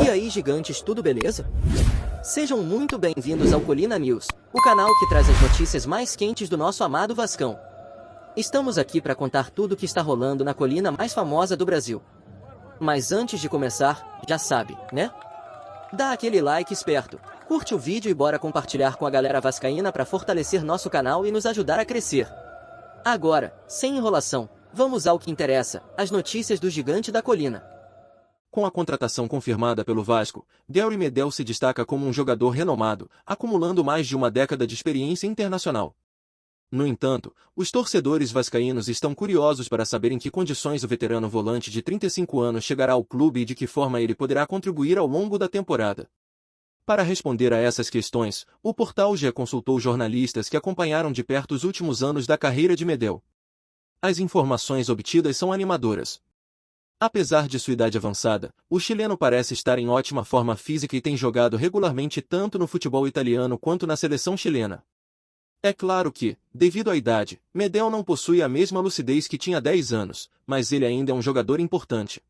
E aí, gigantes, tudo beleza? Sejam muito bem-vindos ao Colina News, o canal que traz as notícias mais quentes do nosso amado Vascão. Estamos aqui para contar tudo o que está rolando na colina mais famosa do Brasil. Mas antes de começar, já sabe, né? Dá aquele like esperto, curte o vídeo e bora compartilhar com a galera vascaína para fortalecer nosso canal e nos ajudar a crescer. Agora, sem enrolação, vamos ao que interessa, as notícias do Gigante da Colina. Com a contratação confirmada pelo Vasco, Delry Medel se destaca como um jogador renomado, acumulando mais de uma década de experiência internacional. No entanto, os torcedores vascaínos estão curiosos para saber em que condições o veterano volante de 35 anos chegará ao clube e de que forma ele poderá contribuir ao longo da temporada. Para responder a essas questões, o portal GE consultou jornalistas que acompanharam de perto os últimos anos da carreira de Medel. As informações obtidas são animadoras. Apesar de sua idade avançada, o chileno parece estar em ótima forma física e tem jogado regularmente tanto no futebol italiano quanto na seleção chilena. É claro que, devido à idade, Medel não possui a mesma lucidez que tinha há 10 anos, mas ele ainda é um jogador importante.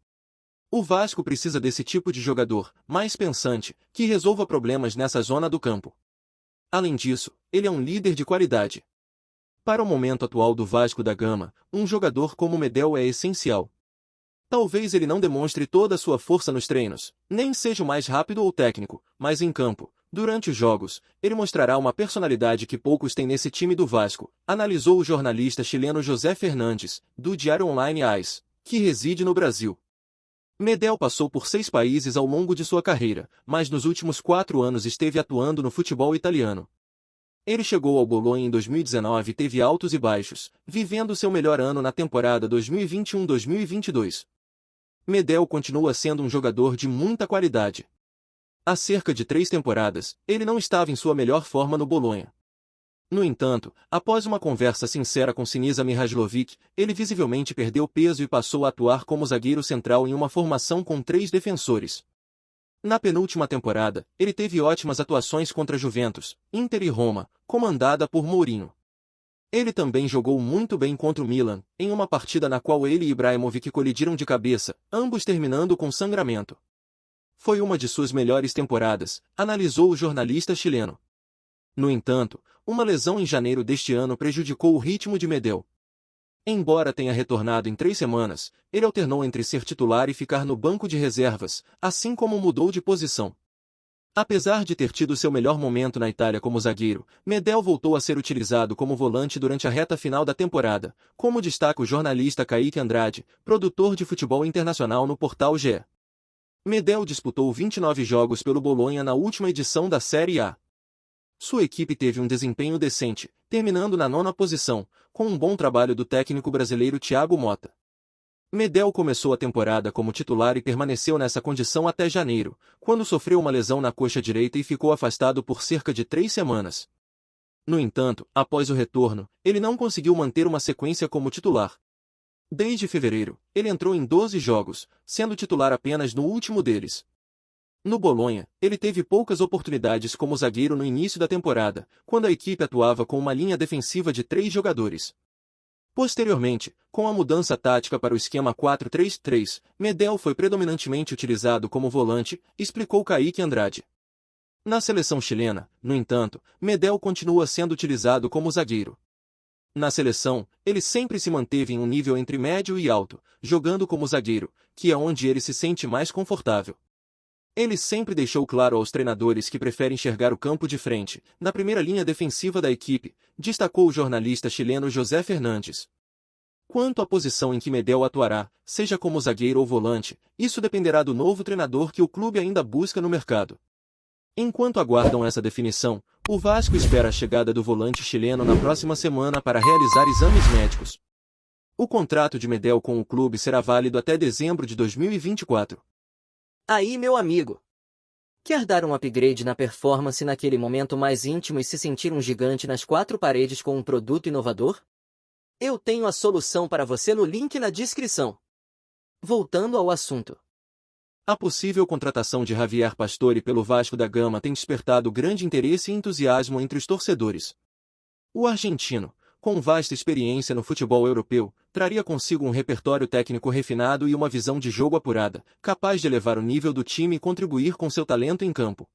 O Vasco precisa desse tipo de jogador, mais pensante, que resolva problemas nessa zona do campo. Além disso, ele é um líder de qualidade. Para o momento atual do Vasco da Gama, um jogador como Medel é essencial. Talvez ele não demonstre toda a sua força nos treinos, nem seja o mais rápido ou técnico, mas em campo, durante os jogos, ele mostrará uma personalidade que poucos têm nesse time do Vasco, analisou o jornalista chileno José Fernandes, do diário online AS, que reside no Brasil. Medel passou por 6 países ao longo de sua carreira, mas nos últimos 4 anos esteve atuando no futebol italiano. Ele chegou ao Bolonha em 2019 e teve altos e baixos, vivendo seu melhor ano na temporada 2021-2022. Medel continua sendo um jogador de muita qualidade. Há cerca de 3 temporadas, ele não estava em sua melhor forma no Bolonha. No entanto, após uma conversa sincera com Sinisa Mihajlovic, ele visivelmente perdeu peso e passou a atuar como zagueiro central em uma formação com 3 defensores. Na penúltima temporada, ele teve ótimas atuações contra Juventus, Inter e Roma, comandada por Mourinho. Ele também jogou muito bem contra o Milan, em uma partida na qual ele e Ibrahimovic colidiram de cabeça, ambos terminando com sangramento. Foi uma de suas melhores temporadas, analisou o jornalista chileno. No entanto, uma lesão em janeiro deste ano prejudicou o ritmo de Medel. Embora tenha retornado em 3 semanas, ele alternou entre ser titular e ficar no banco de reservas, assim como mudou de posição. Apesar de ter tido seu melhor momento na Itália como zagueiro, Medel voltou a ser utilizado como volante durante a reta final da temporada, como destaca o jornalista Kaique Andrade, produtor de futebol internacional no portal GE. Medel disputou 29 jogos pelo Bolonha na última edição da Série A. Sua equipe teve um desempenho decente, terminando na 9ª posição, com um bom trabalho do técnico brasileiro Thiago Motta. Medel começou a temporada como titular e permaneceu nessa condição até janeiro, quando sofreu uma lesão na coxa direita e ficou afastado por cerca de 3 semanas. No entanto, após o retorno, ele não conseguiu manter uma sequência como titular. Desde fevereiro, ele entrou em 12 jogos, sendo titular apenas no último deles. No Bolonha, ele teve poucas oportunidades como zagueiro no início da temporada, quando a equipe atuava com uma linha defensiva de 3 jogadores. Posteriormente, com a mudança tática para o esquema 4-3-3, Medel foi predominantemente utilizado como volante, explicou Kaique Andrade. Na seleção chilena, no entanto, Medel continua sendo utilizado como zagueiro. Na seleção, ele sempre se manteve em um nível entre médio e alto, jogando como zagueiro, que é onde ele se sente mais confortável. Ele sempre deixou claro aos treinadores que prefere enxergar o campo de frente, na primeira linha defensiva da equipe, destacou o jornalista chileno José Fernandes. Quanto à posição em que Medel atuará, seja como zagueiro ou volante, isso dependerá do novo treinador que o clube ainda busca no mercado. Enquanto aguardam essa definição, o Vasco espera a chegada do volante chileno na próxima semana para realizar exames médicos. O contrato de Medel com o clube será válido até dezembro de 2024. Aí, meu amigo, quer dar um upgrade na performance naquele momento mais íntimo e se sentir um gigante nas 4 paredes com um produto inovador? Eu tenho a solução para você no link na descrição. Voltando ao assunto. A possível contratação de Javier Pastore pelo Vasco da Gama tem despertado grande interesse e entusiasmo entre os torcedores. O argentino, Com vasta experiência no futebol europeu, traria consigo um repertório técnico refinado e uma visão de jogo apurada, capaz de elevar o nível do time e contribuir com seu talento em campo.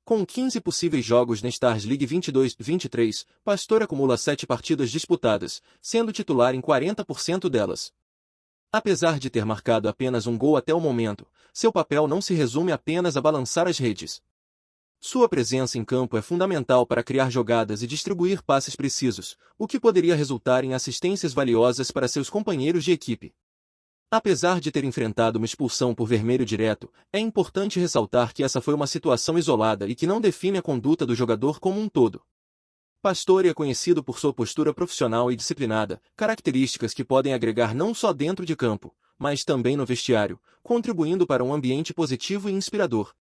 Com 15 possíveis jogos na Stars League 22-23, Pastore acumula 7 partidas disputadas, sendo titular em 40% delas. Apesar de ter marcado apenas um gol até o momento, seu papel não se resume apenas a balançar as redes. Sua presença em campo é fundamental para criar jogadas e distribuir passes precisos, o que poderia resultar em assistências valiosas para seus companheiros de equipe. Apesar de ter enfrentado uma expulsão por vermelho direto, é importante ressaltar que essa foi uma situação isolada e que não define a conduta do jogador como um todo. Pastore é conhecido por sua postura profissional e disciplinada, características que podem agregar não só dentro de campo, mas também no vestiário, contribuindo para um ambiente positivo e inspirador.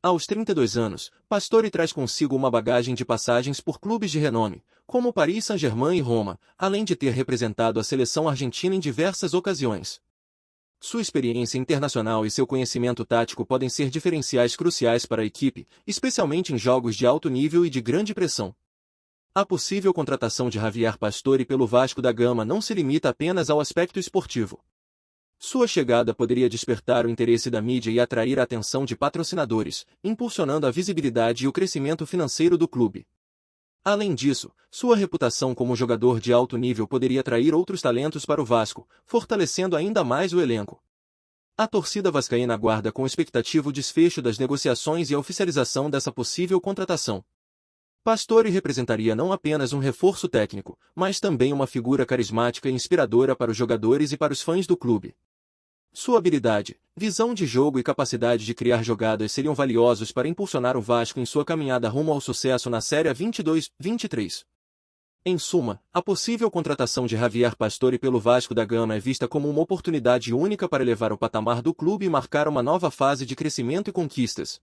Aos 32 anos, Pastore traz consigo uma bagagem de passagens por clubes de renome, como Paris Saint-Germain e Roma, além de ter representado a seleção argentina em diversas ocasiões. Sua experiência internacional e seu conhecimento tático podem ser diferenciais cruciais para a equipe, especialmente em jogos de alto nível e de grande pressão. A possível contratação de Javier Pastore pelo Vasco da Gama não se limita apenas ao aspecto esportivo. Sua chegada poderia despertar o interesse da mídia e atrair a atenção de patrocinadores, impulsionando a visibilidade e o crescimento financeiro do clube. Além disso, sua reputação como jogador de alto nível poderia atrair outros talentos para o Vasco, fortalecendo ainda mais o elenco. A torcida vascaína aguarda com expectativa o desfecho das negociações e a oficialização dessa possível contratação. Pastore representaria não apenas um reforço técnico, mas também uma figura carismática e inspiradora para os jogadores e para os fãs do clube. Sua habilidade, visão de jogo e capacidade de criar jogadas seriam valiosos para impulsionar o Vasco em sua caminhada rumo ao sucesso na Série 22-23. Em suma, a possível contratação de Javier Pastore pelo Vasco da Gama é vista como uma oportunidade única para elevar o patamar do clube e marcar uma nova fase de crescimento e conquistas.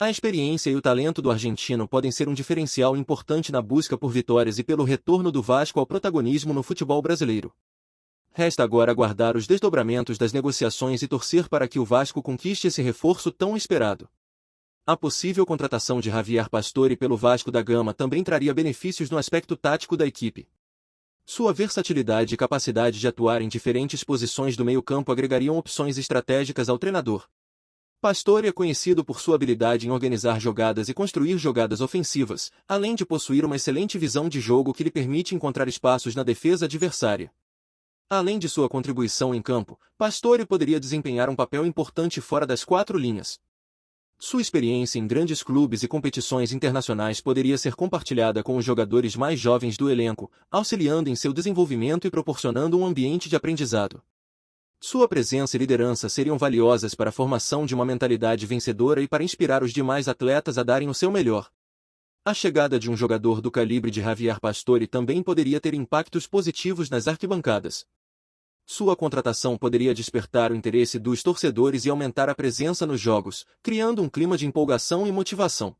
A experiência e o talento do argentino podem ser um diferencial importante na busca por vitórias e pelo retorno do Vasco ao protagonismo no futebol brasileiro. Resta agora aguardar os desdobramentos das negociações e torcer para que o Vasco conquiste esse reforço tão esperado. A possível contratação de Javier Pastore pelo Vasco da Gama também traria benefícios no aspecto tático da equipe. Sua versatilidade e capacidade de atuar em diferentes posições do meio-campo agregariam opções estratégicas ao treinador. Pastore é conhecido por sua habilidade em organizar jogadas e construir jogadas ofensivas, além de possuir uma excelente visão de jogo que lhe permite encontrar espaços na defesa adversária. Além de sua contribuição em campo, Pastore poderia desempenhar um papel importante fora das quatro linhas. Sua experiência em grandes clubes e competições internacionais poderia ser compartilhada com os jogadores mais jovens do elenco, auxiliando em seu desenvolvimento e proporcionando um ambiente de aprendizado. Sua presença e liderança seriam valiosas para a formação de uma mentalidade vencedora e para inspirar os demais atletas a darem o seu melhor. A chegada de um jogador do calibre de Javier Pastore também poderia ter impactos positivos nas arquibancadas. Sua contratação poderia despertar o interesse dos torcedores e aumentar a presença nos jogos, criando um clima de empolgação e motivação.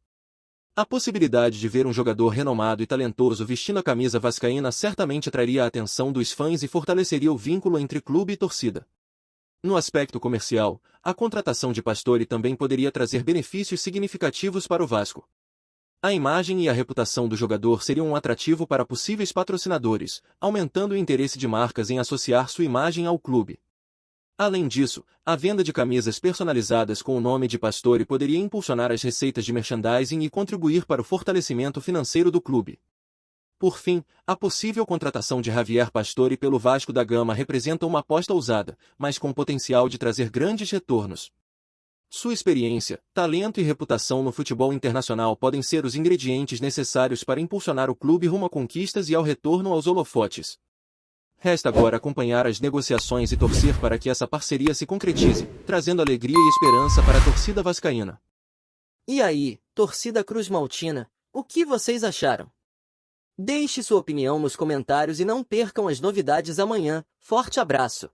A possibilidade de ver um jogador renomado e talentoso vestindo a camisa vascaína certamente atrairia a atenção dos fãs e fortaleceria o vínculo entre clube e torcida. No aspecto comercial, a contratação de Pastore também poderia trazer benefícios significativos para o Vasco. A imagem e a reputação do jogador seriam um atrativo para possíveis patrocinadores, aumentando o interesse de marcas em associar sua imagem ao clube. Além disso, a venda de camisas personalizadas com o nome de Pastore poderia impulsionar as receitas de merchandising e contribuir para o fortalecimento financeiro do clube. Por fim, a possível contratação de Javier Pastore pelo Vasco da Gama representa uma aposta ousada, mas com potencial de trazer grandes retornos. Sua experiência, talento e reputação no futebol internacional podem ser os ingredientes necessários para impulsionar o clube rumo a conquistas e ao retorno aos holofotes. Resta agora acompanhar as negociações e torcer para que essa parceria se concretize, trazendo alegria e esperança para a torcida vascaína. E aí, torcida Cruz Maltina, o que vocês acharam? Deixe sua opinião nos comentários e não percam as novidades amanhã. Forte abraço!